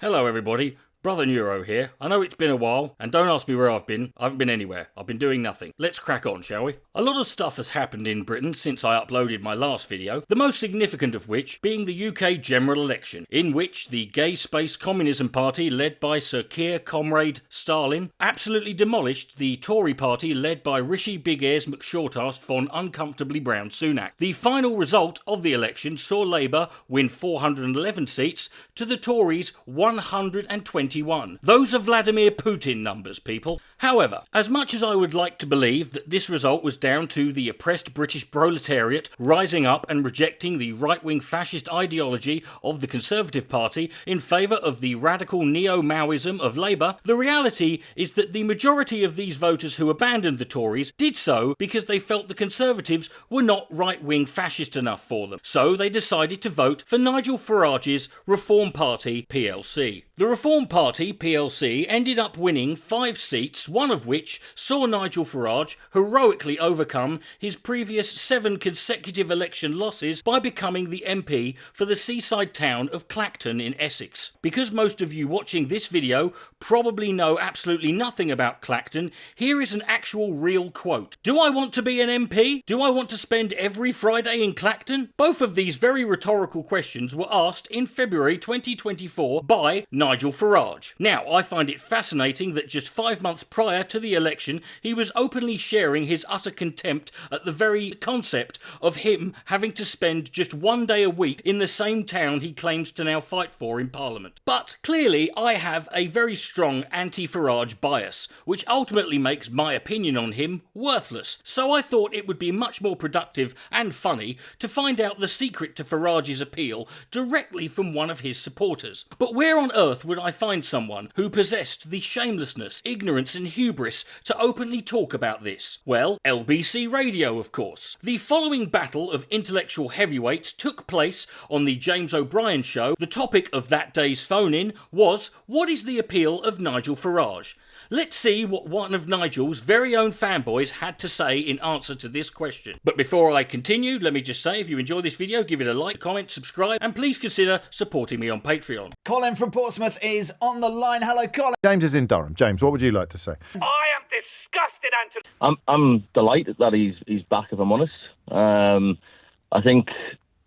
Hello everybody, Brother Neuro here. I know it's been a while, and don't ask me where I've been. I haven't been anywhere. I've been doing nothing. Let's crack on, shall we? A lot of stuff has happened in Britain since I uploaded my last video, the most significant of which being the UK general election, in which the Gay Space Communism Party led by Sir Keir Comrade Stalin absolutely demolished the Tory party led by Rishi Big Ears McShortast von Uncomfortably Brown Sunak. The final result of the election saw Labour win 411 seats to the Tories 121. Those are Vladimir Putin numbers, people. However, as much as I would like to believe that this result was down to the oppressed British proletariat rising up and rejecting the right-wing fascist ideology of the Conservative Party in favour of the radical neo-Maoism of Labour, the reality is that the majority of these voters who abandoned the Tories did so because they felt the Conservatives were not right-wing fascist enough for them. So they decided to vote for Nigel Farage's Reform Party plc. The Reform Party plc ended up winning 5 seats, one of which saw Nigel Farage heroically overcome his previous 7 consecutive election losses by becoming the MP for the seaside town of Clacton in Essex. Because most of you watching this video probably know absolutely nothing about Clacton, here is an actual real quote. "Do I want to be an MP? Do I want to spend every Friday in Clacton?" Both of these very rhetorical questions were asked in February 2024 by Nigel Farage. Now, I find it fascinating that just 5 months prior to the election, he was openly sharing his utter contempt at the very concept of him having to spend just 1 day a week in the same town he claims to now fight for in Parliament. But clearly, I have a very strong anti-Farage bias, which ultimately makes my opinion on him worthless. So I thought it would be much more productive and funny to find out the secret to Farage's appeal directly from one of his supporters. But where on earth would I find someone who possessed the shamelessness, ignorance and hubris to openly talk about this? Well, LBC Radio, of course. The following battle of intellectual heavyweights took place on the James O'Brien show. The topic of that day's phone-in was, what is the appeal of Nigel Farage? Let's see what one of Nigel's very own fanboys had to say in answer to this question. But before I continue, let me just say, if you enjoy this video, give it a like, comment, subscribe, and please consider supporting me on Patreon. Colin from Portsmouth is on the line. Hello, Colin. James is in Durham. James, what would you like to say? I am disgusted, Anthony. I'm delighted that he's back, if I'm honest. I think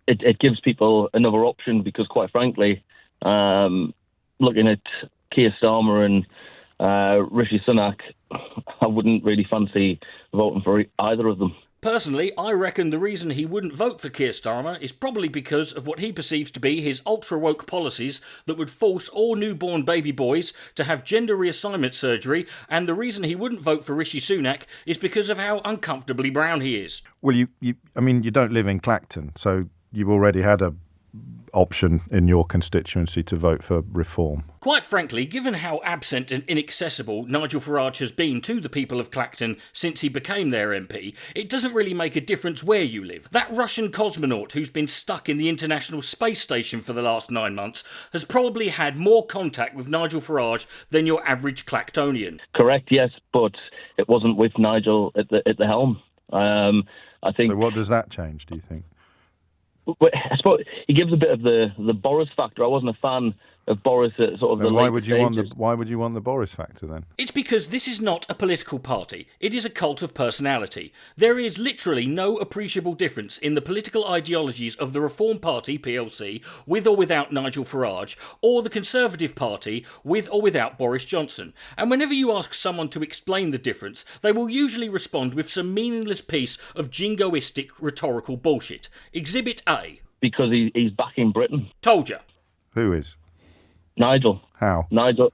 it gives people another option because, quite frankly, looking at Keir Starmer and Rishi Sunak, I wouldn't really fancy voting for either of them. Personally, I reckon the reason he wouldn't vote for Keir Starmer is probably because of what he perceives to be his ultra-woke policies that would force all newborn baby boys to have gender reassignment surgery, and the reason he wouldn't vote for Rishi Sunak is because of how uncomfortably brown he is. Well, you don't live in Clacton, so you've already had a option in your constituency to vote for reform. Quite frankly, given how absent and inaccessible Nigel Farage has been to the people of Clacton since he became their MP, it doesn't really make a difference where you live. That Russian cosmonaut who's been stuck in the International Space Station for the last 9 months has probably had more contact with Nigel Farage than your average Clactonian. Correct, yes, but it wasn't with Nigel at the helm. I think. So what does that change, do you think? I suppose he gives a bit of the Boris factor. I wasn't a fan of Boris at sort of the why later would you stages. why would you want the Boris factor then? It's because this is not a political party. It is a cult of personality. There is literally no appreciable difference in the political ideologies of the Reform Party plc with or without Nigel Farage, or the Conservative Party with or without Boris Johnson. And whenever you ask someone to explain the difference, they will usually respond with some meaningless piece of jingoistic rhetorical bullshit. Exhibit A. Because he's back in Britain. Told ya. Who is? Nigel. How? Nigel,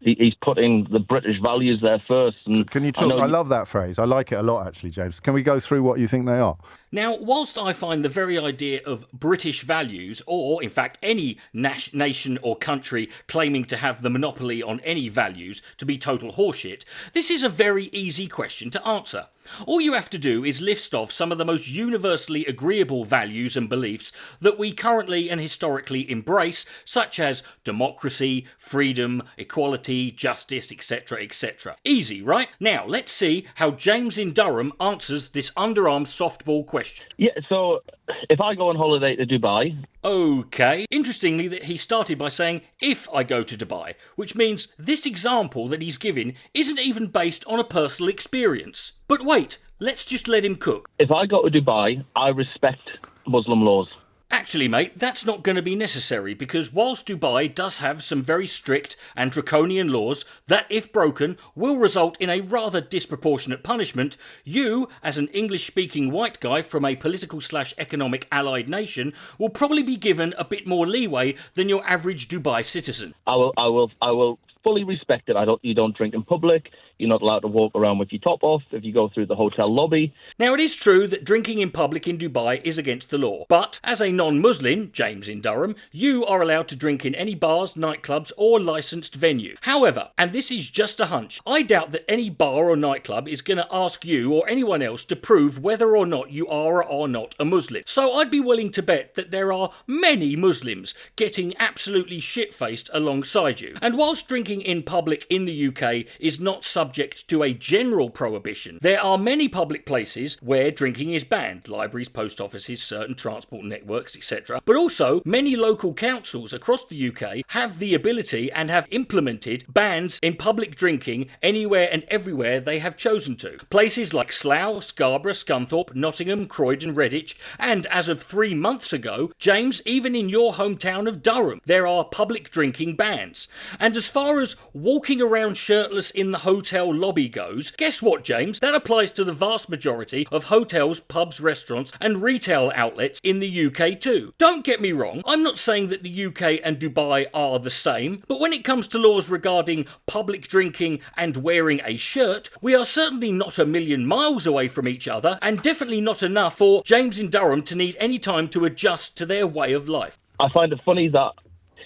he's putting the British values there first. And So can you talk? I love that phrase. I like it a lot, actually, James. Can we go through what you think they are? Now, whilst I find the very idea of British values, or in fact any nation or country claiming to have the monopoly on any values, to be total horseshit, this is a very easy question to answer. All you have to do is list off some of the most universally agreeable values and beliefs that we currently and historically embrace, such as democracy, freedom, equality, justice, etc., etc. Easy, right? Now, let's see how James in Durham answers this underarm softball question. Yeah, so if I go on holiday to Dubai, Okay. Interestingly, that he started by saying, if I go to Dubai, which means this example that he's given isn't even based on a personal experience. But wait, let's just let him cook. if I go to Dubai, I respect Muslim laws. Actually, mate, that's not going to be necessary because whilst Dubai does have some very strict and draconian laws that, if broken, will result in a rather disproportionate punishment, you, as an English-speaking white guy from a political/economic allied nation, will probably be given a bit more leeway than your average Dubai citizen. I will fully respect it. You don't drink in public. You're not allowed to walk around with your top off if you go through the hotel lobby. Now, it is true that drinking in public in Dubai is against the law, but as a non-Muslim, James in Durham, you are allowed to drink in any bars, nightclubs or licensed venue. However, and this is just a hunch, I doubt that any bar or nightclub is going to ask you or anyone else to prove whether or not you are or are not a Muslim. So I'd be willing to bet that there are many Muslims getting absolutely shit-faced alongside you. And whilst drinking in public in the UK is not subject to a general prohibition, there are many public places where drinking is banned, libraries, post offices, certain transport networks, etc. But also, many local councils across the UK have the ability and have implemented bans in public drinking anywhere and everywhere they have chosen to. Places like Slough, Scarborough, Scunthorpe, Nottingham, Croydon, Redditch, and as of 3 months ago, James, even in your hometown of Durham, there are public drinking bans. And as far as walking around shirtless in the hotel lobby goes, guess what, James? That applies to the vast majority of hotels, pubs, restaurants and retail outlets in the UK too. Don't get me wrong, I'm not saying that the UK and Dubai are the same, but when it comes to laws regarding public drinking and wearing a shirt, we are certainly not a million miles away from each other, and definitely not enough for James in Durham to need any time to adjust to their way of life. I find it funny that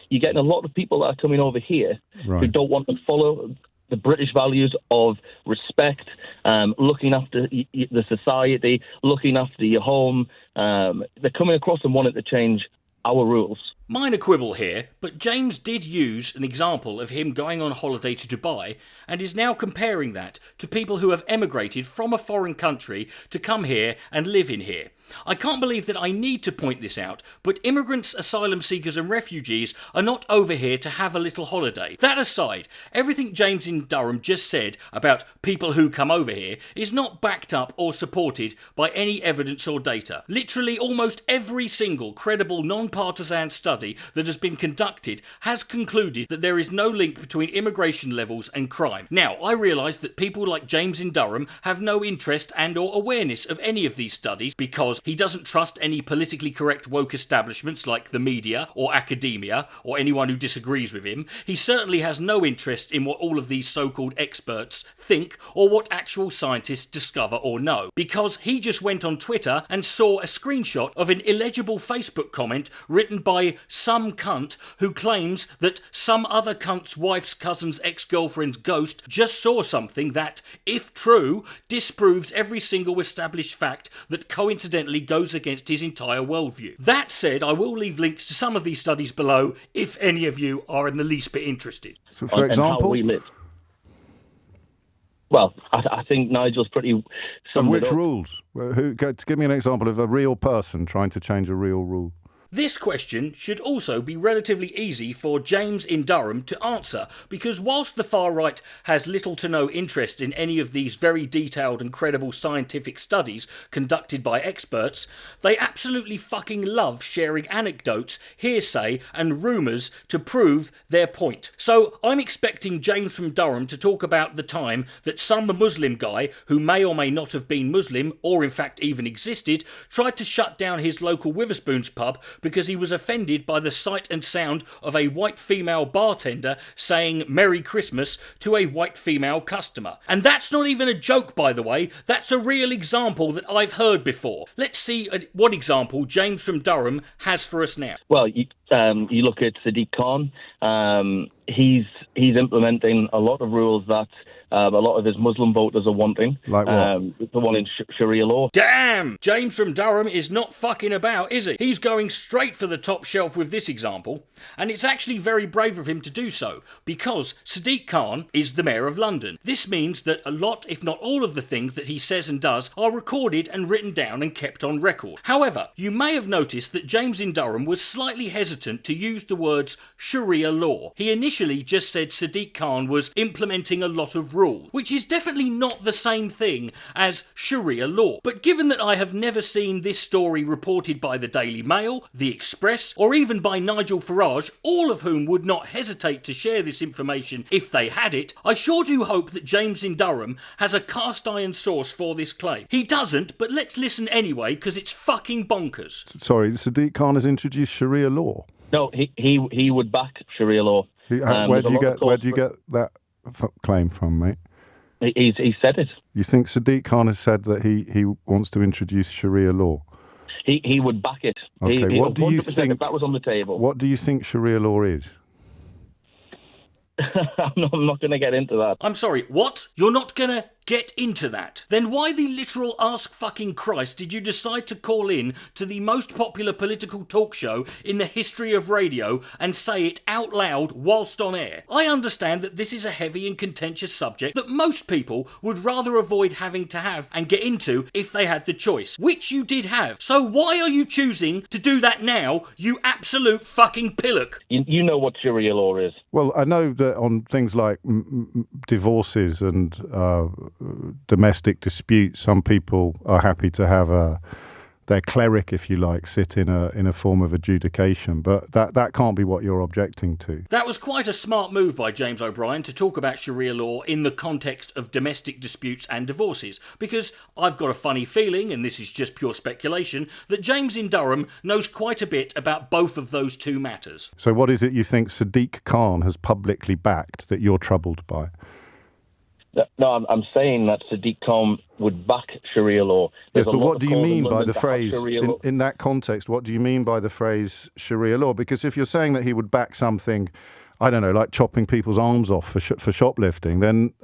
you're getting a lot of people that are coming over here who Right. don't want to follow the British values of respect, looking after the society, looking after your home. They're coming across and wanting to change our rules. Minor quibble here, but James did use an example of him going on holiday to Dubai and is now comparing that to people who have emigrated from a foreign country to come here and live in here. I can't believe that I need to point this out, but immigrants, asylum seekers and refugees are not over here to have a little holiday. That aside, everything James in Durham just said about people who come over here is not backed up or supported by any evidence or data. Literally almost every single credible non-partisan study that has been conducted has concluded that there is no link between immigration levels and crime. Now, I realise that people like James in Durham have no interest and or awareness of any of these studies because he doesn't trust any politically correct woke establishments like the media or academia or anyone who disagrees with him. He certainly has no interest in what all of these so-called experts think or what actual scientists discover or know, because he just went on Twitter and saw a screenshot of an illegible Facebook comment written by some cunt who claims that some other cunt's wife's cousin's ex-girlfriend's ghost just saw something that, if true, disproves every single established fact that coincidentally goes against his entire worldview. That said, I will leave links to some of these studies below if any of you are in the least bit interested. So, for And example, how we live. Well, I think Nigel's pretty and summed it which up. rules? Give me an example of a real person trying to change a real rule. This question should also be relatively easy for James in Durham to answer, because whilst the far right has little to no interest in any of these very detailed and credible scientific studies conducted by experts, they absolutely fucking love sharing anecdotes, hearsay and rumours to prove their point. So I'm expecting James from Durham to talk about the time that some Muslim guy, who may or may not have been Muslim, or in fact even existed, tried to shut down his local Witherspoons pub because he was offended by the sight and sound of a white female bartender saying Merry Christmas to a white female customer. And that's not even a joke, by the way, that's a real example that I've heard before. Let's see what example James from Durham has for us now. Well, you look at Sadiq Khan. He's implementing a lot of rules that a lot of his Muslim voters are wanting. Like what? The one in Sharia law. Damn! James from Durham is not fucking about, is he? He's going straight for the top shelf with this example, and it's actually very brave of him to do so, because Sadiq Khan is the Mayor of London. This means that a lot, if not all of the things that he says and does are recorded and written down and kept on record. However, you may have noticed that James in Durham was slightly hesitant to use the words Sharia law. He initially just said Sadiq Khan was implementing a lot of rules, which is definitely not the same thing as Sharia law. But given that I have never seen this story reported by the Daily Mail, the Express, or even by Nigel Farage, all of whom would not hesitate to share this information if they had it, I sure do hope that James in Durham has a cast iron source for this claim. He doesn't, but let's listen anyway, because it's fucking bonkers. Sorry, Sadiq Khan has introduced Sharia law. No, he would back Sharia law. Where do you get that claim from, mate? He said it. You think Sadiq Khan has said that he wants to introduce Sharia law? He would back it. Okay, what do you think? If that was on the table. What do you think Sharia law is? I'm not going to get into that. I'm sorry, what? You're not gonna get into that? Then why the literal ask fucking Christ did you decide to call in to the most popular political talk show in the history of radio and say it out loud whilst on air? I understand that this is a heavy and contentious subject that most people would rather avoid having to have and get into if they had the choice, which you did have. So why are you choosing to do that now, you absolute fucking pillock? You know what Sharia law is. Well, I know that on things like divorces and domestic disputes, some people are happy to have their cleric, if you like, sit in a form of adjudication, but that can't be what you're objecting to. That was quite a smart move by James O'Brien to talk about Sharia law in the context of domestic disputes and divorces, because I've got a funny feeling, and this is just pure speculation, that James in Durham knows quite a bit about both of those two matters. So what is it you think Sadiq Khan has publicly backed that you're troubled by? No, I'm saying that Sadiq Khan would back Sharia law. Yes, but what do you mean by the phrase, in that context, what do you mean by the phrase Sharia law? Because if you're saying that he would back something, I don't know, like chopping people's arms off for shoplifting, then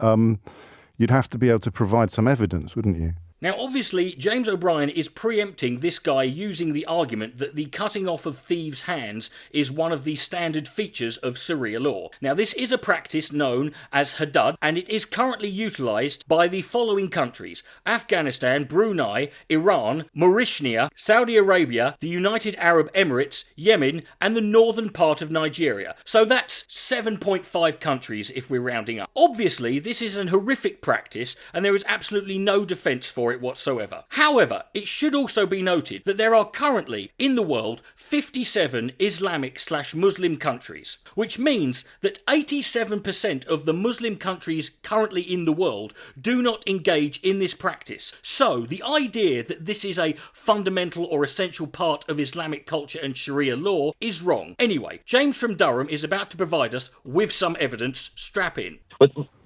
you'd have to be able to provide some evidence, wouldn't you? Now, obviously, James O'Brien is preempting this guy using the argument that the cutting off of thieves' hands is one of the standard features of Sharia law. Now, this is a practice known as Haddad, and it is currently utilised by the following countries: Afghanistan, Brunei, Iran, Mauritania, Saudi Arabia, the United Arab Emirates, Yemen, and the northern part of Nigeria. So that's 7.5 countries if we're rounding up. Obviously, this is an horrific practice, and there is absolutely no defence for it whatsoever. However, it should also be noted that there are currently in the world 57 Islamic/Muslim countries, which means that 87% of the Muslim countries currently in the world do not engage in this practice. So the idea that this is a fundamental or essential part of Islamic culture and Sharia law is wrong. Anyway, James from Durham is about to provide us with some evidence. Strap in.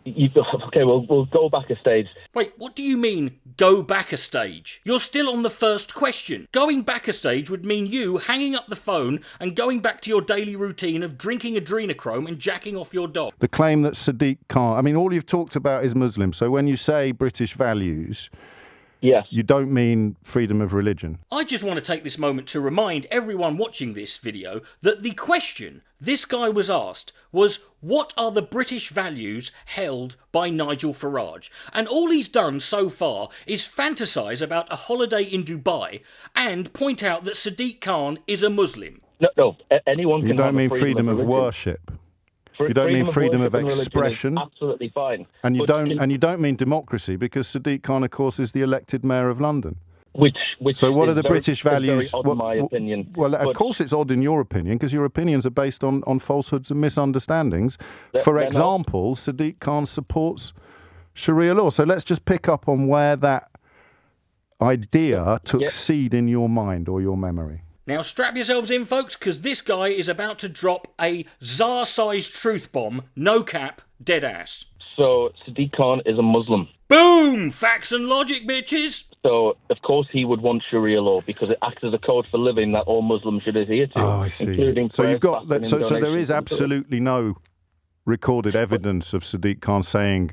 Okay, we'll go back a stage. Wait, what do you mean, go back a stage? You're still on the first question. Going back a stage would mean you hanging up the phone and going back to your daily routine of drinking adrenochrome and jacking off your dog. The claim that Sadiq Khan, I mean, all you've talked about is Muslims, so when you say British values, yes, you don't mean freedom of religion. I just want to take this moment to remind everyone watching this video that the question this guy was asked was, what are the British values held by Nigel Farage? And all he's done so far is fantasise about a holiday in Dubai and point out that Sadiq Khan is a Muslim. No, anyone can. You don't have mean freedom of worship. You don't mean freedom of expression. Absolutely fine. And you don't mean democracy, because Sadiq Khan, of course, is the elected mayor of London. Which so what are the British values? Very odd in my opinion. Well, of course it's odd in your opinion, because your opinions are based on falsehoods and misunderstandings. For example, Sadiq Khan supports Sharia law. So let's just pick up on where that idea took seed in your mind or your memory. Now strap yourselves in, folks, because this guy is about to drop a Tsar-sized truth bomb, no cap, dead ass. So Sadiq Khan is a Muslim. Boom! Facts and logic, bitches! So, of course, he would want Sharia law because it acts as a code for living that all Muslims should adhere to. Oh, I see. Including so you've got that. So there is absolutely no recorded evidence of Sadiq Khan saying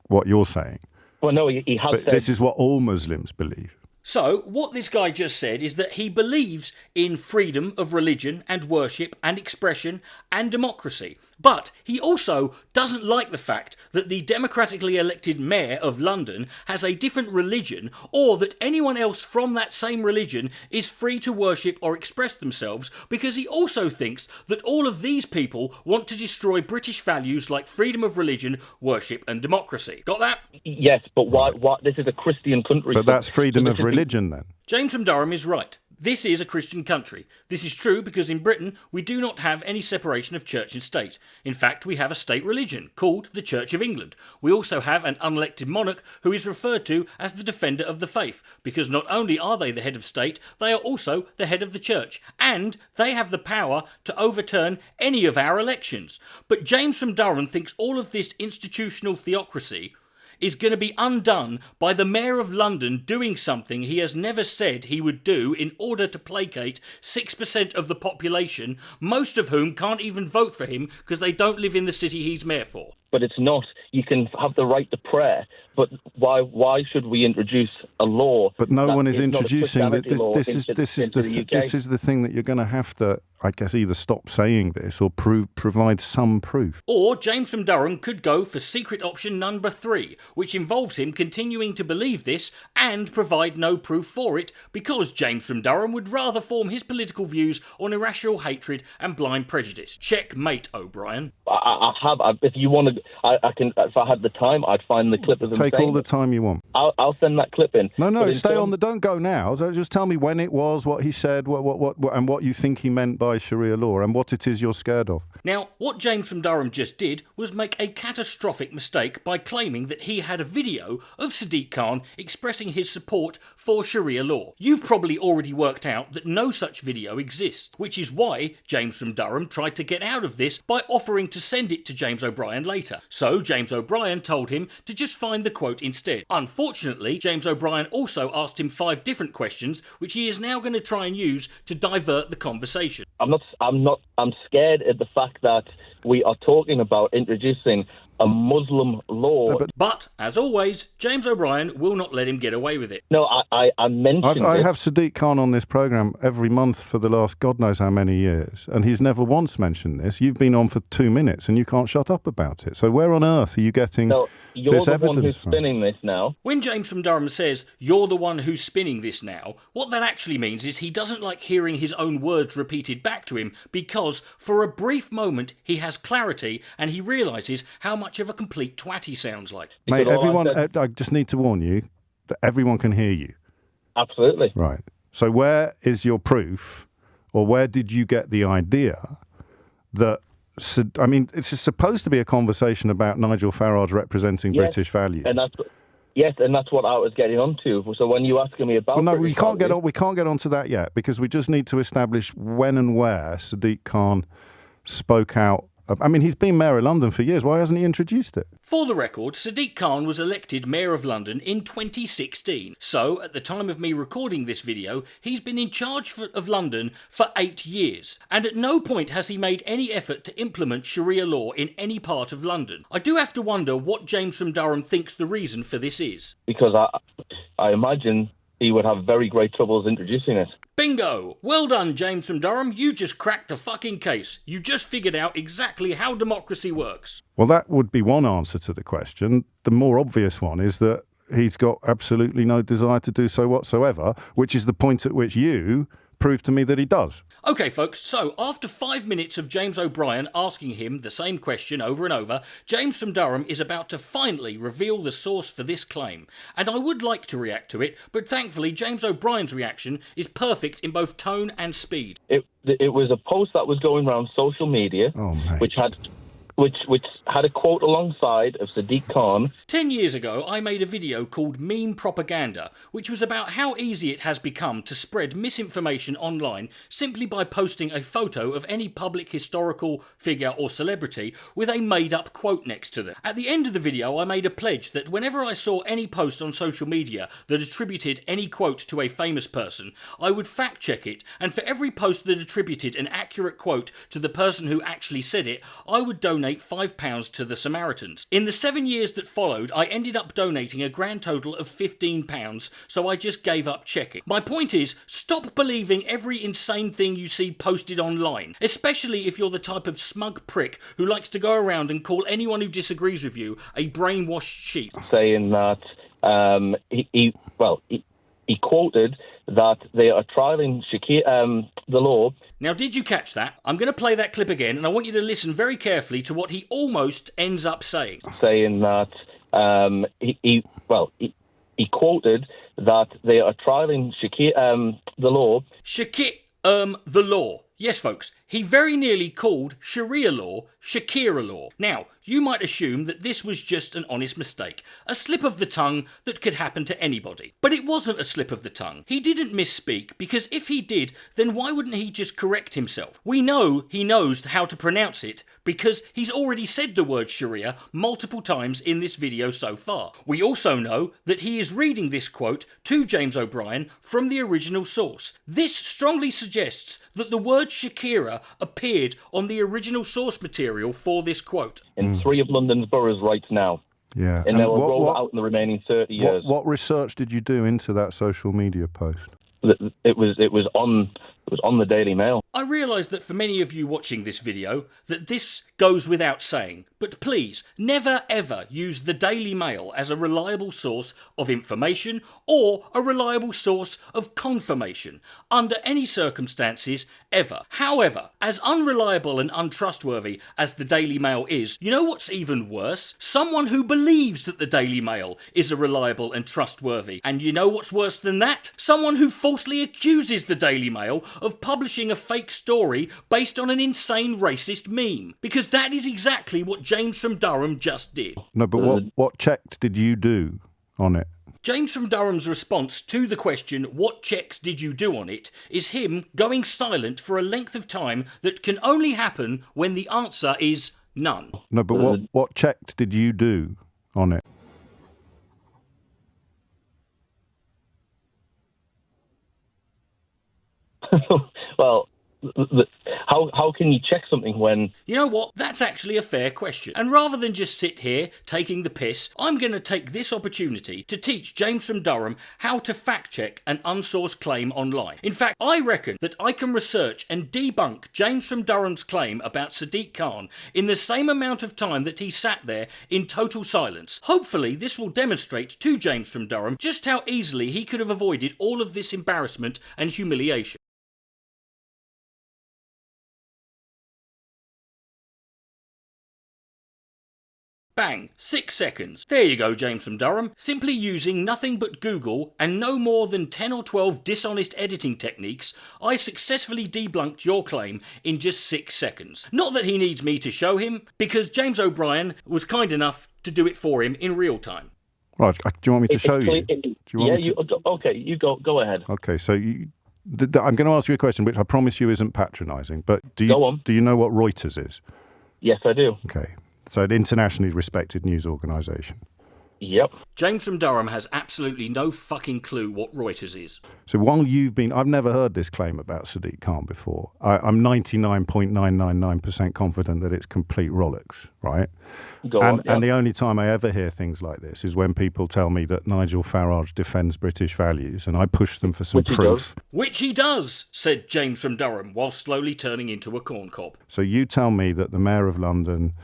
what you're saying. Well, no, he has But said... this is what all Muslims believe. So, what this guy just said is that he believes in freedom of religion and worship and expression and democracy. But he also doesn't like the fact that the democratically elected mayor of London has a different religion, or that anyone else from that same religion is free to worship or express themselves, because he also thinks that all of these people want to destroy British values like freedom of religion, worship and democracy. Got that? Yes, but why? This is a Christian country. But that's freedom of religion then. James from Durham is right. This is a Christian country. This is true because in Britain we do not have any separation of church and state. In fact, we have a state religion called the Church of England. We also have an unelected monarch who is referred to as the defender of the faith, because not only are they the head of state, they are also the head of the church, and they have the power to overturn any of our elections. But James from Durham thinks all of this institutional theocracy is going to be undone by the Mayor of London doing something he has never said he would do in order to placate 6% of the population, most of whom can't even vote for him because they don't live in the city he's mayor for. But it's not. You can have the right to prayer, but why should we introduce a law? But no one is not a introducing that. Christianity law This is the thing that you're going to have to, I guess, either stop saying this or provide some proof. Or James from Durham could go for secret option number 3, which involves him continuing to believe this and provide no proof for it, because James from Durham would rather form his political views on irrational hatred and blind prejudice. Checkmate, O'Brien. If you want to, I can. If I had the time, I'd find the clip of them. Take all the time you want. I'll send that clip in. No, stay on the. Don't go now. Just tell me when it was, what he said, what, and what you think he meant by Sharia law, and what it is you're scared of. Now, what James from Durham just did was make a catastrophic mistake by claiming that he had a video of Sadiq Khan expressing his support for Sharia law. You've probably already worked out that no such video exists, which is why James from Durham tried to get out of this by offering to send it to James O'Brien later. So James O'Brien told him to just find the quote instead. Unfortunately, James O'Brien also asked him 5 different questions, which he is now going to try and use to divert the conversation. I'm scared at the fact that we are talking about introducing a Muslim law. But, as always, James O'Brien will not let him get away with it. No, I mentioned I have Sadiq Khan on this programme every month for the last God knows how many years, and he's never once mentioned this. You've been on for 2 minutes and you can't shut up about it. So where on earth are you getting you're this the evidence one who's from? spinning this now. When James from Durham says, "You're the one who's spinning this now," what that actually means is he doesn't like hearing his own words repeated back to him, because for a brief moment he has clarity and he realises how much of a complete twat he sounds like. Mate, everyone, I just need to warn you that everyone can hear you. Absolutely. Right. So where is your proof, or where did you get the idea that... I mean, it's supposed to be a conversation about Nigel Farage representing British values. And that's what I was getting onto. So when you asking me about, well, no, we can't get onto that yet, because we just need to establish when and where Sadiq Khan spoke out. I mean, he's been Mayor of London for years. Why hasn't he introduced it? For the record, Sadiq Khan was elected Mayor of London in 2016. So, at the time of me recording this video, he's been in charge of London for 8 years. And at no point has he made any effort to implement Sharia law in any part of London. I do have to wonder what James from Durham thinks the reason for this is. Because I imagine he would have very great troubles introducing it. Bingo! Well done, James from Durham. You just cracked the fucking case. You just figured out exactly how democracy works. Well, that would be one answer to the question. The more obvious one is that he's got absolutely no desire to do so whatsoever, which is the point at which you prove to me that he does. Okay, folks, so after 5 minutes of James O'Brien asking him the same question over and over, James from Durham is about to finally reveal the source for this claim. And I would like to react to it, but thankfully James O'Brien's reaction is perfect in both tone and speed. It was a post that was going around social media, which had a quote alongside of Sadiq Khan. 10 years ago, I made a video called Meme Propaganda, which was about how easy it has become to spread misinformation online simply by posting a photo of any public historical figure or celebrity with a made-up quote next to them. At the end of the video, I made a pledge that whenever I saw any post on social media that attributed any quote to a famous person, I would fact-check it, and for every post that attributed an accurate quote to the person who actually said it, I would donate donate £5 to the Samaritans. In the 7 years that followed, I ended up donating a grand total of £15, so I just gave up checking. My point is, stop believing every insane thing you see posted online, especially if you're the type of smug prick who likes to go around and call anyone who disagrees with you a brainwashed sheep. Saying that he quoted that they are trialling the law. Now, did you catch that? I'm going to play that clip again, and I want you to listen very carefully to what he almost ends up saying. Saying that he quoted that they are trialling the law. The law. Yes, folks, he very nearly called Sharia law Shakira law. Now, you might assume that this was just an honest mistake, a slip of the tongue that could happen to anybody. But it wasn't a slip of the tongue. He didn't misspeak, because if he did, then why wouldn't he just correct himself? We know he knows how to pronounce it, because he's already said the word Sharia multiple times in this video so far. We also know that he is reading this quote to James O'Brien from the original source. This strongly suggests that the word Shakira appeared on the original source material for this quote. In 3 of London's boroughs right now. Yeah. And they will roll it out in the remaining 30 years. What research did you do into that social media post? It was on the Daily Mail. I realise that for many of you watching this video, that this goes without saying, but please, never ever use the Daily Mail as a reliable source of information or a reliable source of confirmation, under any circumstances, ever. However, as unreliable and untrustworthy as the Daily Mail is, you know what's even worse? Someone who believes that the Daily Mail is a reliable and trustworthy. And you know what's worse than that? Someone who falsely accuses the Daily Mail of publishing a fake story based on an insane racist meme. Because that is exactly what James from Durham just did. No, but what checks did you do on it? James from Durham's response to the question, what checks did you do on it, is him going silent for a length of time that can only happen when the answer is none. No, but what checks did you do on it? Well, how can you check something when... You know what? That's actually a fair question. And rather than just sit here taking the piss, I'm going to take this opportunity to teach James from Durham how to fact check an unsourced claim online. In fact, I reckon that I can research and debunk James from Durham's claim about Sadiq Khan in the same amount of time that he sat there in total silence. Hopefully, this will demonstrate to James from Durham just how easily he could have avoided all of this embarrassment and humiliation. Bang, 6 seconds. There you go, James from Durham. Simply using nothing but Google and no more than 10 or 12 dishonest editing techniques, I successfully debunked your claim in just 6 seconds. Not that he needs me to show him, because James O'Brien was kind enough to do it for him in real time. Right, do you want me to show you? Okay, you go ahead. Okay, so I'm going to ask you a question which I promise you isn't patronising, but do you know what Reuters is? Yes, I do. Okay. So an internationally respected news organisation. Yep. James from Durham has absolutely no fucking clue what Reuters is. So while I've never heard this claim about Sadiq Khan before. I'm 99.999% confident that it's complete rollocks, right? And the only time I ever hear things like this is when people tell me that Nigel Farage defends British values, and I push them for some proof. Which he does, said James from Durham, while slowly turning into a corn cob. So you tell me that the Mayor of London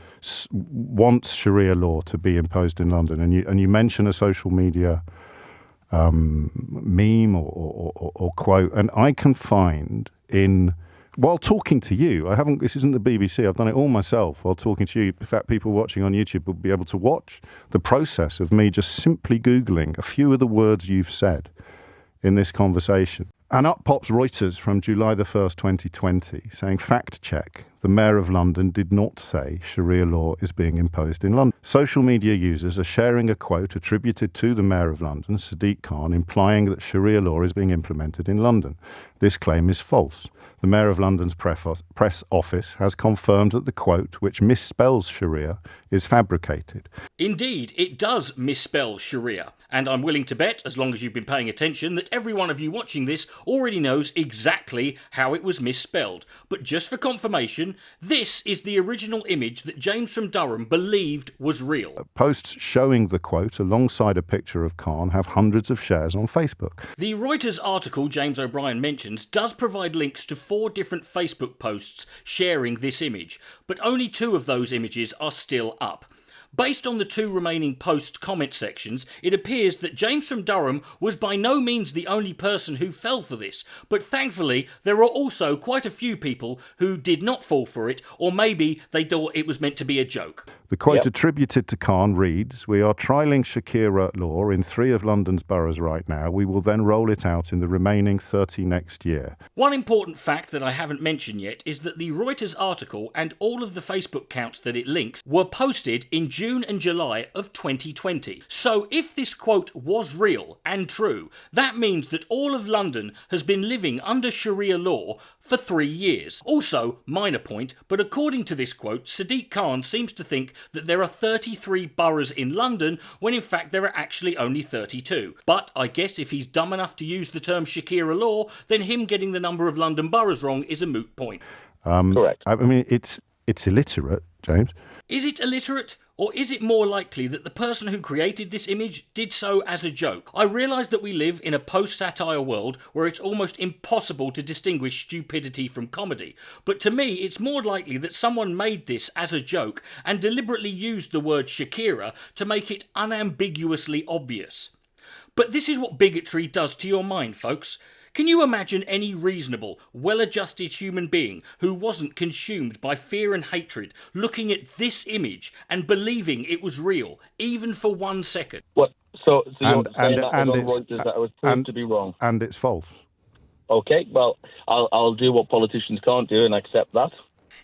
wants Sharia law to be imposed in London, and you mention a social media meme or quote, and I can find while talking to you, this isn't the BBC, I've done it all myself while talking to you. In fact, people watching on YouTube will be able to watch the process of me just simply Googling a few of the words you've said in this conversation. And up pops Reuters from July the 1st, 2020, saying, fact check, the Mayor of London did not say Sharia law is being imposed in London. Social media users are sharing a quote attributed to the Mayor of London, Sadiq Khan, implying that Sharia law is being implemented in London. This claim is false. The Mayor of London's press office has confirmed that the quote, which misspells Sharia, is fabricated. Indeed, it does misspell Sharia, and I'm willing to bet, as long as you've been paying attention, that every one of you watching this already knows exactly how it was misspelled. But just for confirmation, this is the original image that James from Durham believed was real. Posts showing the quote alongside a picture of Khan have hundreds of shares on Facebook. The Reuters article James O'Brien mentions does provide links to 4 different Facebook posts sharing this image, but only 2 of those images are still up. Based on the 2 remaining post comment sections, it appears that James from Durham was by no means the only person who fell for this, but thankfully there are also quite a few people who did not fall for it, or maybe they thought it was meant to be a joke. The quote attributed to Khan reads, "We are trialling Shakira law in 3 of London's boroughs right now. We will then roll it out in the remaining 30 next year." One important fact that I haven't mentioned yet is that the Reuters article and all of the Facebook accounts that it links were posted in June and July of 2020. So if this quote was real and true, that means that all of London has been living under Sharia law for 3 years. Also, minor point, but according to this quote, Sadiq Khan seems to think that there are 33 boroughs in London when in fact there are actually only 32. But I guess if he's dumb enough to use the term Shakira law, then him getting the number of London boroughs wrong is a moot point. Correct. I mean, it's illiterate, James. Is it illiterate? Or is it more likely that the person who created this image did so as a joke? I realise that we live in a post-satire world where it's almost impossible to distinguish stupidity from comedy, but to me it's more likely that someone made this as a joke and deliberately used the word Shakira to make it unambiguously obvious. But this is what bigotry does to your mind, folks. Can you imagine any reasonable, well-adjusted human being who wasn't consumed by fear and hatred looking at this image and believing it was real, even for 1 second? What? So you're saying that was on Reuters that was proved to be wrong? And it's false. Okay, well, I'll do what politicians can't do and accept that.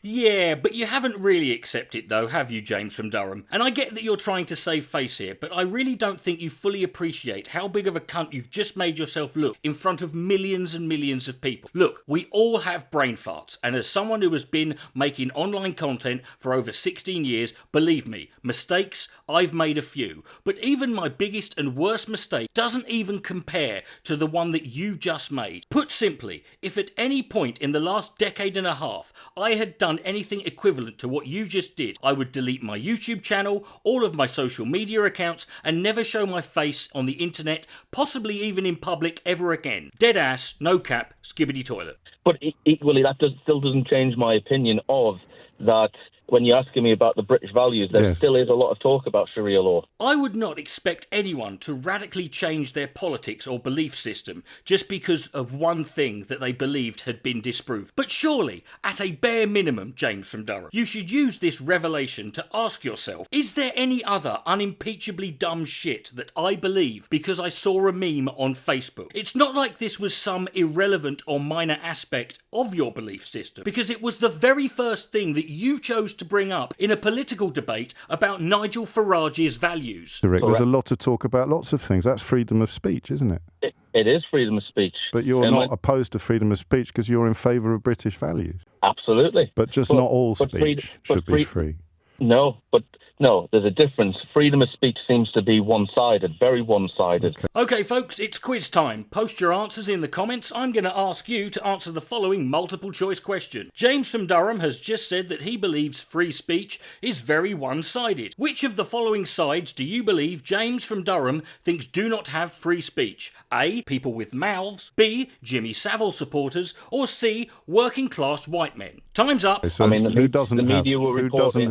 Yeah, but you haven't really accepted though, have you, James from Durham? And I get that you're trying to save face here, but I really don't think you fully appreciate how big of a cunt you've just made yourself look in front of millions and millions of people. Look, we all have brain farts, and as someone who has been making online content for over 16 years, believe me, mistakes, I've made a few. But even my biggest and worst mistake doesn't even compare to the one that you just made. Put simply, if at any point in the last decade and a half I had done anything equivalent to what you just did, I would delete my YouTube channel, all of my social media accounts, and never show my face on the internet, possibly even in public ever again. Dead ass, no cap, skibbity toilet. But equally, that still doesn't change my opinion of that. When you're asking me about the British values, there still is a lot of talk about Sharia law. I would not expect anyone to radically change their politics or belief system just because of one thing that they believed had been disproved. But surely, at a bare minimum, James from Durham, you should use this revelation to ask yourself, is there any other unimpeachably dumb shit that I believe because I saw a meme on Facebook? It's not like this was some irrelevant or minor aspect of your belief system, because it was the very first thing that you chose to bring up in a political debate about Nigel Farage's values. Correct. There's a lot to talk about, lots of things. That's freedom of speech, isn't it? It is freedom of speach. But you're not opposed to freedom of speech because you're in favour of British values. Absolutely. But not all speech should be free. No, there's a difference. Freedom of speech seems to be one-sided, very one-sided. Okay, folks, it's quiz time. Post your answers in the comments. I'm going to ask you to answer the following multiple-choice question. James from Durham has just said that he believes free speech is very one-sided. Which of the following sides do you believe James from Durham thinks do not have free speech? A, people with mouths, B, Jimmy Savile supporters, or C, working-class white men? Time's up. So who doesn't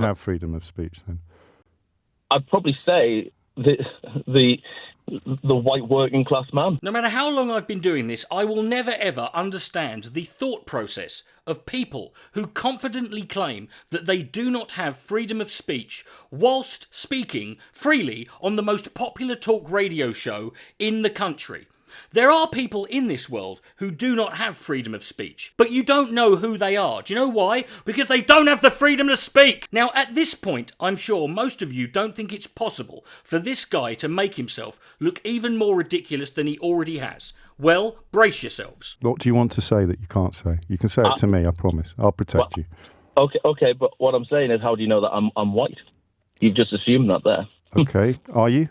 have freedom of speech then? I'd probably say the white working class man. No matter how long I've been doing this, I will never ever understand the thought process of people who confidently claim that they do not have freedom of speech whilst speaking freely on the most popular talk radio show in the country. There are people in this world who do not have freedom of speech, but you don't know who they are. Do you know why? Because they don't have the freedom to speak. Now, at this point, I'm sure most of you don't think it's possible for this guy to make himself look even more ridiculous than he already has. Well, brace yourselves. What do you want to say that you can't say? You can say it to me, I promise. I'll protect you. Okay, but what I'm saying is, how do you know that I'm white? You've just assumed that there. Okay, are you?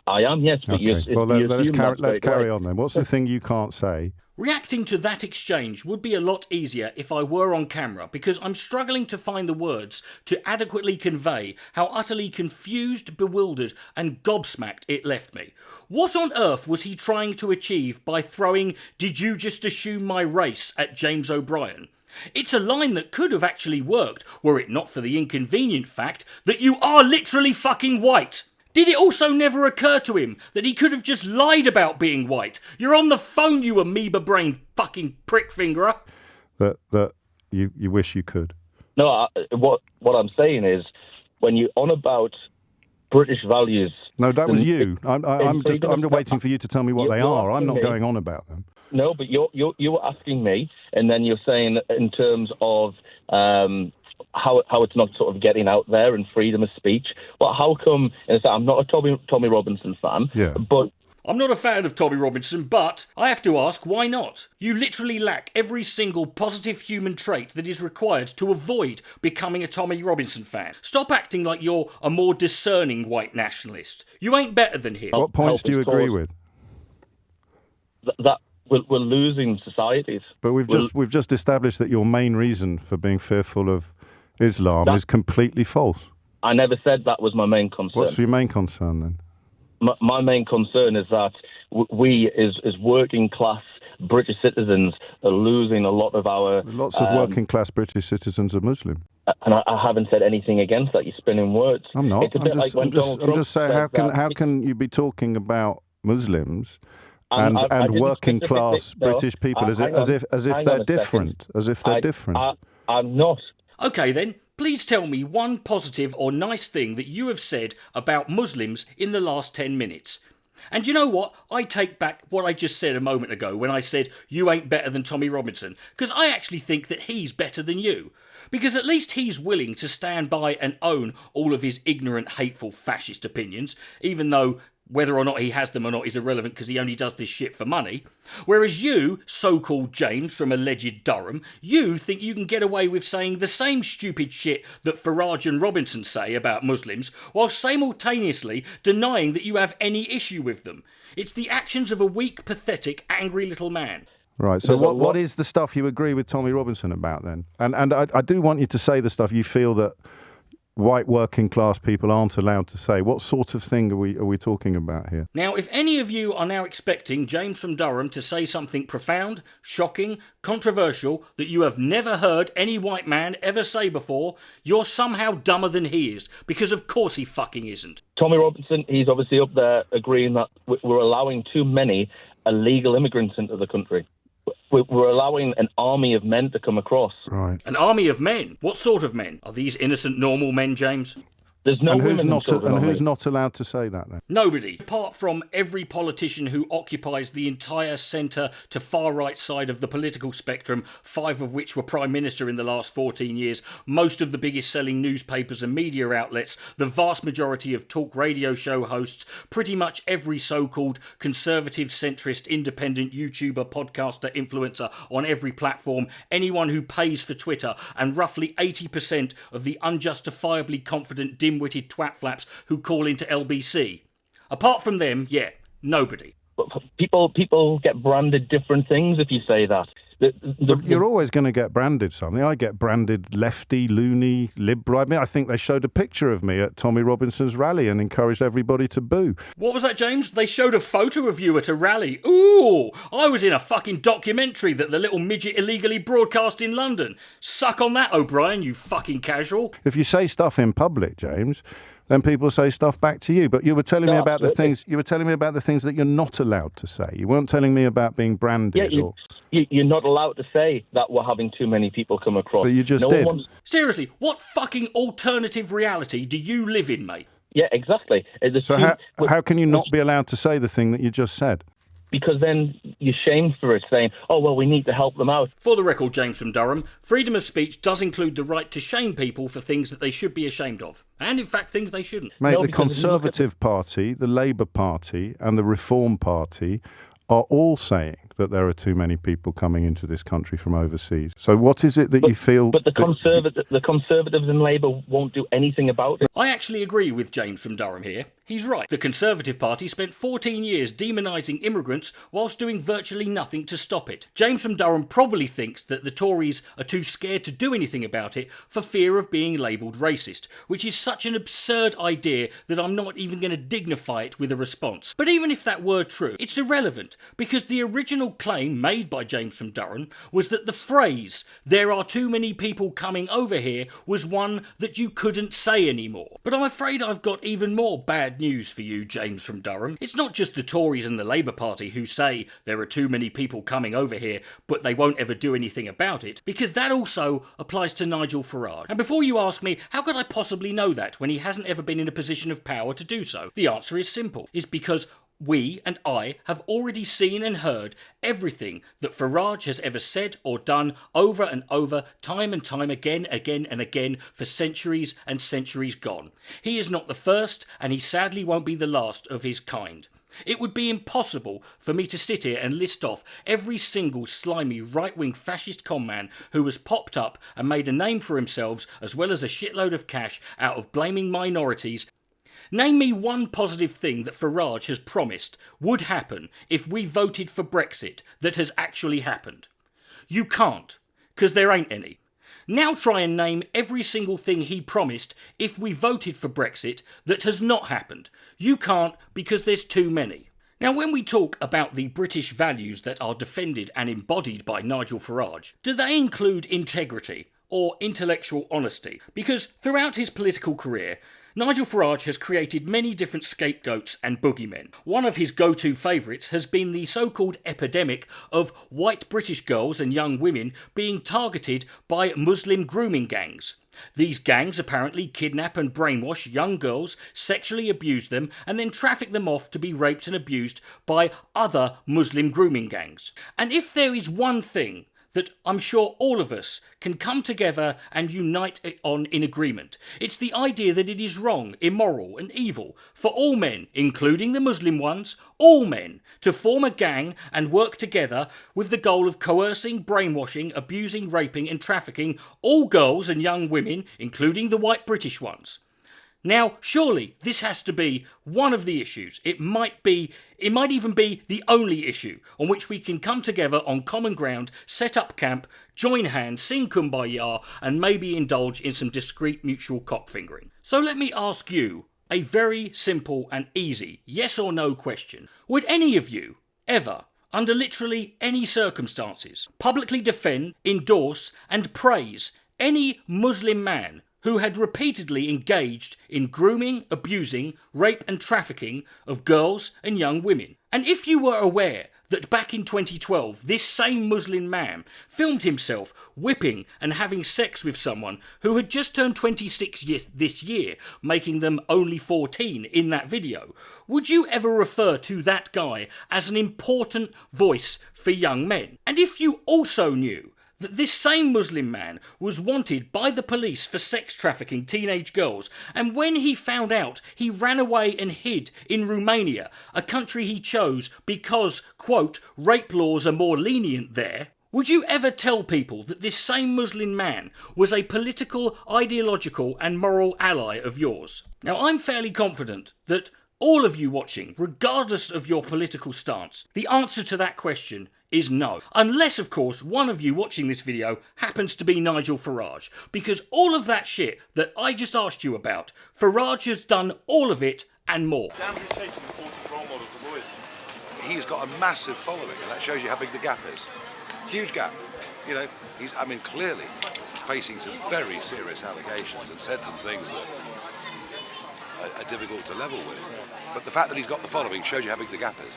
I am, yes. But Okay. Well, let's carry on then. What's the thing you can't say? Reacting to that exchange would be a lot easier if I were on camera, because I'm struggling to find the words to adequately convey how utterly confused, bewildered and gobsmacked it left me. What on earth was he trying to achieve by throwing "Did you just assume my race" at James O'Brien? It's a line that could have actually worked were it not for the inconvenient fact that you are literally fucking white. Did it also never occur to him that he could have just lied about being white? You're on the phone, you amoeba-brained fucking prick-fingerer. That you wish you could. No, what I'm saying is, when you're on about British values... No, that was you. I'm waiting for you to tell me what they are. I'm not going on about them. No, but you were asking me, and then you're saying in terms of... how it's not sort of getting out there and freedom of speech. Well, how come? And I'm not a Tommy Robinson fan, but I'm not a fan of Tommy Robinson, but I have to ask, why not? You literally lack every single positive human trait that is required to avoid becoming a Tommy Robinson fan. Stop acting like you're a more discerning white nationalist. You ain't better than him. What points do you agree with? That we're losing societies. But we've just established that your main reason for being fearful of Islam is completely false. I never said that was my main concern. What's your main concern then? My main concern is that we, as working class British citizens, are losing a lot of our... Lots of working class British citizens are Muslim. And I haven't said anything against that. You're spinning words. I'm not. I'm just saying, how can you be talking about Muslims and working class British people as if they're different? As if they're different. I'm not. Okay then, please tell me one positive or nice thing that you have said about Muslims in the last 10 minutes. And you know what? I take back what I just said a moment ago when I said you ain't better than Tommy Robinson, because I actually think that he's better than you. Because at least he's willing to stand by and own all of his ignorant, hateful, fascist opinions, even though whether or not he has them or not is irrelevant because he only does this shit for money. Whereas you, so-called James from alleged Durham, you think you can get away with saying the same stupid shit that Farage and Robinson say about Muslims, while simultaneously denying that you have any issue with them. It's the actions of a weak, pathetic, angry little man. Right, so what is the stuff you agree with Tommy Robinson about then? And I do want you to say the stuff you feel that white working class people aren't allowed to say. What sort of thing are we talking about here? Now, if any of you are now expecting James from Durham to say something profound, shocking, controversial that you have never heard any white man ever say before, you're somehow dumber than he is, because of course he fucking isn't. Tommy Robinson, he's obviously up there agreeing that we're allowing too many illegal immigrants into the country. We're allowing an army of men to come across. Right. An army of men? What sort of men? Are these innocent, normal men, James? There's no who's women not allowed to say that then? Nobody. Apart from every politician who occupies the entire centre to far right side of the political spectrum, 5 of which were Prime Minister in the last 14 years, most of the biggest selling newspapers and media outlets, the vast majority of talk radio show hosts, pretty much every so-called conservative, centrist, independent YouTuber, podcaster, influencer on every platform, anyone who pays for Twitter, and roughly 80% of the unjustifiably confident dim-witted twat flaps who call into LBC. Apart from them, yeah, nobody. People get branded different things if you say that. You're always going to get branded something. I get branded lefty, loony, liberal. I mean, I think they showed a picture of me at Tommy Robinson's rally and encouraged everybody to boo. What was that, James? They showed a photo of you at a rally. Ooh, I was in a fucking documentary that the little midget illegally broadcast in London. Suck on that, O'Brien, you fucking casual. If you say stuff in public, James, then people say stuff back to you. But you were telling me about the things. You were telling me about the things that you're not allowed to say. You weren't telling me about being branded. Yeah, you're not allowed to say that we're having too many people come across. But you just did. Seriously, what fucking alternative reality do you live in, mate? Yeah, exactly. So how can you not be allowed to say the thing that you just said? Because then you're shamed for it, saying, oh, well, we need to help them out. For the record, James from Durham, freedom of speech does include the right to shame people for things that they should be ashamed of. And, in fact, things they shouldn't. Mate, No, the because if you look at Conservative Party, the Labour Party and the Reform Party are all saying that there are too many people coming into this country from overseas. So what is it that you feel... But the Conservatives and Labour won't do anything about it. I actually agree with James from Durham here. He's right. The Conservative Party spent 14 years demonising immigrants whilst doing virtually nothing to stop it. James from Durham probably thinks that the Tories are too scared to do anything about it for fear of being labelled racist, which is such an absurd idea that I'm not even going to dignify it with a response. But even if that were true, it's irrelevant, because the original claim made by James from Durham was that the phrase, "there are too many people coming over here," was one that you couldn't say anymore. But I'm afraid I've got even more bad news for you, James from Durham. It's not just the Tories and the Labour Party who say there are too many people coming over here, but they won't ever do anything about it, because that also applies to Nigel Farage. And before you ask me, how could I possibly know that when he hasn't ever been in a position of power to do so? The answer is simple. It's because we and I have already seen and heard everything that Farage has ever said or done over and over, time and time again and again for centuries and centuries gone. He is not the first, and he sadly won't be the last of his kind. It would be impossible for me to sit here and list off every single slimy right-wing fascist conman who has popped up and made a name for themselves as well as a shitload of cash out of blaming minorities. Name me one positive thing that Farage has promised would happen if we voted for Brexit that has actually happened. You can't, because there ain't any. Now try and name every single thing he promised if we voted for Brexit that has not happened. You can't, because there's too many. Now, when we talk about the British values that are defended and embodied by Nigel Farage, do they include integrity or intellectual honesty? Because throughout his political career, Nigel Farage has created many different scapegoats and boogeymen. One of his go-to favourites has been the so-called epidemic of white British girls and young women being targeted by Muslim grooming gangs. These gangs apparently kidnap and brainwash young girls, sexually abuse them, and then traffic them off to be raped and abused by other Muslim grooming gangs. And if there is one thing that I'm sure all of us can come together and unite on in agreement, it's the idea that it is wrong, immoral and evil for all men, including the Muslim ones, all men, to form a gang and work together with the goal of coercing, brainwashing, abusing, raping and trafficking all girls and young women, including the white British ones. Now, surely this has to be one of the issues. It might even be the only issue on which we can come together on common ground, set up camp, join hands, sing Kumbaya, and maybe indulge in some discreet mutual cockfingering. So let me ask you a very simple and easy yes or no question. Would any of you ever, under literally any circumstances, publicly defend, endorse, and praise any Muslim man who had repeatedly engaged in grooming, abusing, rape and trafficking of girls and young women? And if you were aware that back in 2012, this same Muslim man filmed himself whipping and having sex with someone who had just turned 26 this year, making them only 14 in that video, would you ever refer to that guy as an important voice for young men? And if you also knew that this same Muslim man was wanted by the police for sex trafficking teenage girls, and when he found out, he ran away and hid in Romania, a country he chose because, quote, rape laws are more lenient there, would you ever tell people that this same Muslim man was a political, ideological and moral ally of yours? Now, I'm fairly confident that all of you watching, regardless of your political stance, the answer to that question is no. Unless, of course, one of you watching this video happens to be Nigel Farage. Because all of that shit that I just asked you about, Farage has done all of it and more. He's got a massive following, and that shows you how big the gap is. Huge gap. You know, he's, clearly facing some very serious allegations and said some things that are difficult to level with. But the fact that he's got the following shows you how big the gap is.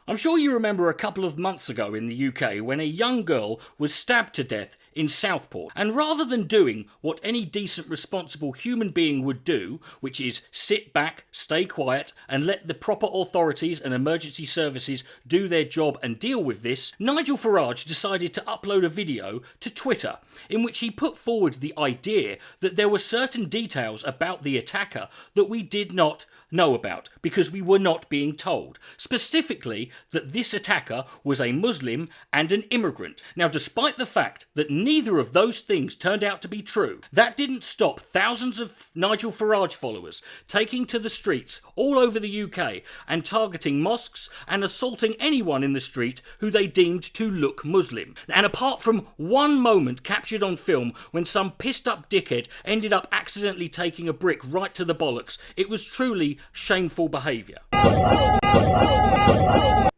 I'm sure you remember a couple of months ago in the UK when a young girl was stabbed to death in Southport. And rather than doing what any decent, responsible human being would do, which is sit back, stay quiet, and let the proper authorities and emergency services do their job and deal with this, Nigel Farage decided to upload a video to Twitter in which he put forward the idea that there were certain details about the attacker that we did not know about because we were not being told. Specifically, that this attacker was a Muslim and an immigrant. Now, despite the fact that neither of those things turned out to be true, that didn't stop thousands of Nigel Farage followers taking to the streets all over the UK and targeting mosques and assaulting anyone in the street who they deemed to look Muslim. And apart from one moment captured on film when some pissed up dickhead ended up accidentally taking a brick right to the bollocks, it was truly shameful behaviour.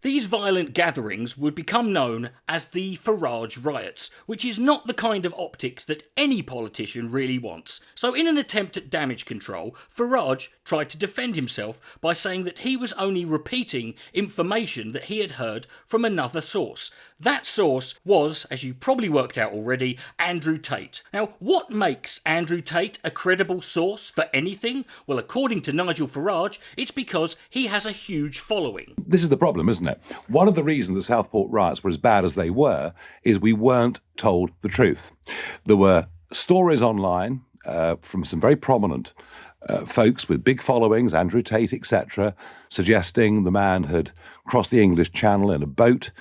These violent gatherings would become known as the Farage riots, which is not the kind of optics that any politician really wants. So in an attempt at damage control, Farage tried to defend himself by saying that he was only repeating information that he had heard from another source. That source was, as you probably worked out already, Andrew Tate. Now, what makes Andrew Tate a credible source for anything? Well, according to Nigel Farage, it's because he has a huge following. This is the problem, isn't it? One of the reasons the Southport riots were as bad as they were is we weren't told the truth. There were stories online from some very prominent folks with big followings, Andrew Tate, etc., suggesting the man had crossed the English Channel in a boat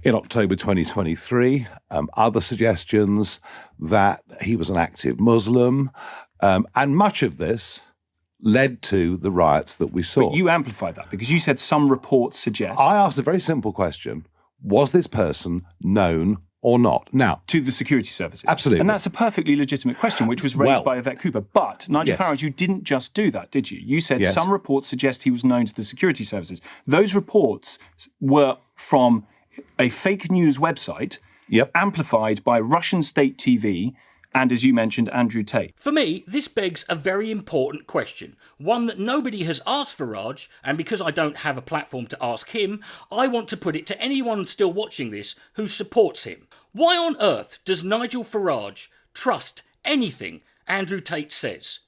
in October 2023. Other suggestions that he was an active Muslim. And much of this led to the riots that we saw. But you amplified that because you said some reports suggest. I asked a very simple question. Was this person known or not? Now, to the security services. Absolutely. And that's a perfectly legitimate question, which was raised by Yvette Cooper. But, Nigel Farage, you didn't just do that, did you? You said some reports suggest he was known to the security services. Those reports were from a fake news website amplified by Russian state TV and, as you mentioned, Andrew Tate. For me, this begs a very important question, one that nobody has asked Farage, and because I don't have a platform to ask him, I want to put it to anyone still watching this who supports him. Why on earth does Nigel Farage trust anything Andrew Tate says?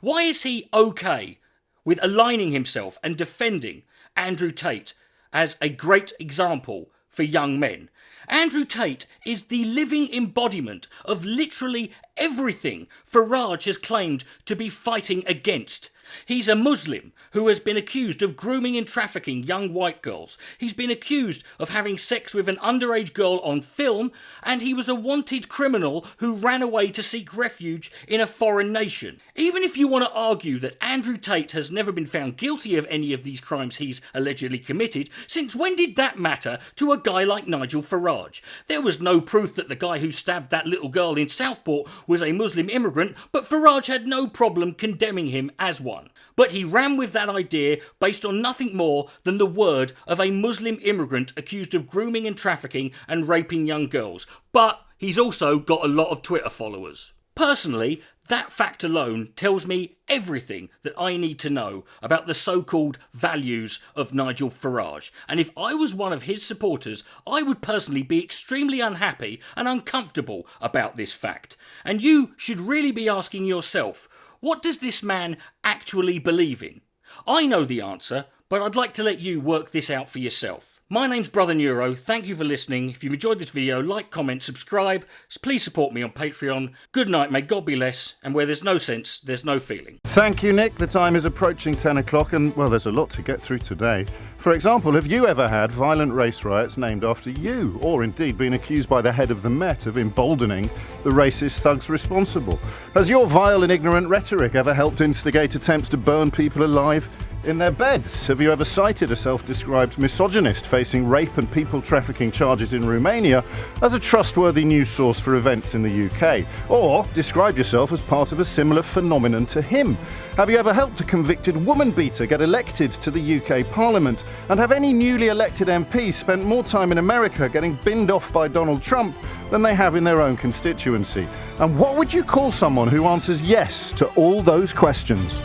Why is he okay with aligning himself and defending Andrew Tate as a great example for young men? Andrew Tate is the living embodiment of literally everything Farage has claimed to be fighting against. He's a Muslim who has been accused of grooming and trafficking young white girls. He's been accused of having sex with an underage girl on film, and he was a wanted criminal who ran away to seek refuge in a foreign nation. Even if you want to argue that Andrew Tate has never been found guilty of any of these crimes he's allegedly committed, since when did that matter to a guy like Nigel Farage? There was no proof that the guy who stabbed that little girl in Southport was a Muslim immigrant, but Farage had no problem condemning him as one. But he ran with that idea based on nothing more than the word of a Muslim immigrant accused of grooming and trafficking and raping young girls. But he's also got a lot of Twitter followers. Personally, that fact alone tells me everything that I need to know about the so-called values of Nigel Farage. And if I was one of his supporters, I would personally be extremely unhappy and uncomfortable about this fact. And you should really be asking yourself, what does this man actually believe in? I know the answer, but I'd like to let you work this out for yourself. My name's Brother Neuro, thank you for listening. If you've enjoyed this video, like, comment, subscribe. Please support me on Patreon. Good night, may God be less, and where there's no sense, there's no feeling. Thank you, Nick. The time is approaching 10 o'clock and, well, there's a lot to get through today. For example, have you ever had violent race riots named after you, or indeed been accused by the head of the Met of emboldening the racist thugs responsible? Has your vile and ignorant rhetoric ever helped instigate attempts to burn people alive in their beds? Have you ever cited a self-described misogynist facing rape and people trafficking charges in Romania as a trustworthy news source for events in the UK? Or described yourself as part of a similar phenomenon to him? Have you ever helped a convicted woman beater get elected to the UK Parliament? And have any newly elected MPs spent more time in America getting binned off by Donald Trump than they have in their own constituency? And what would you call someone who answers yes to all those questions?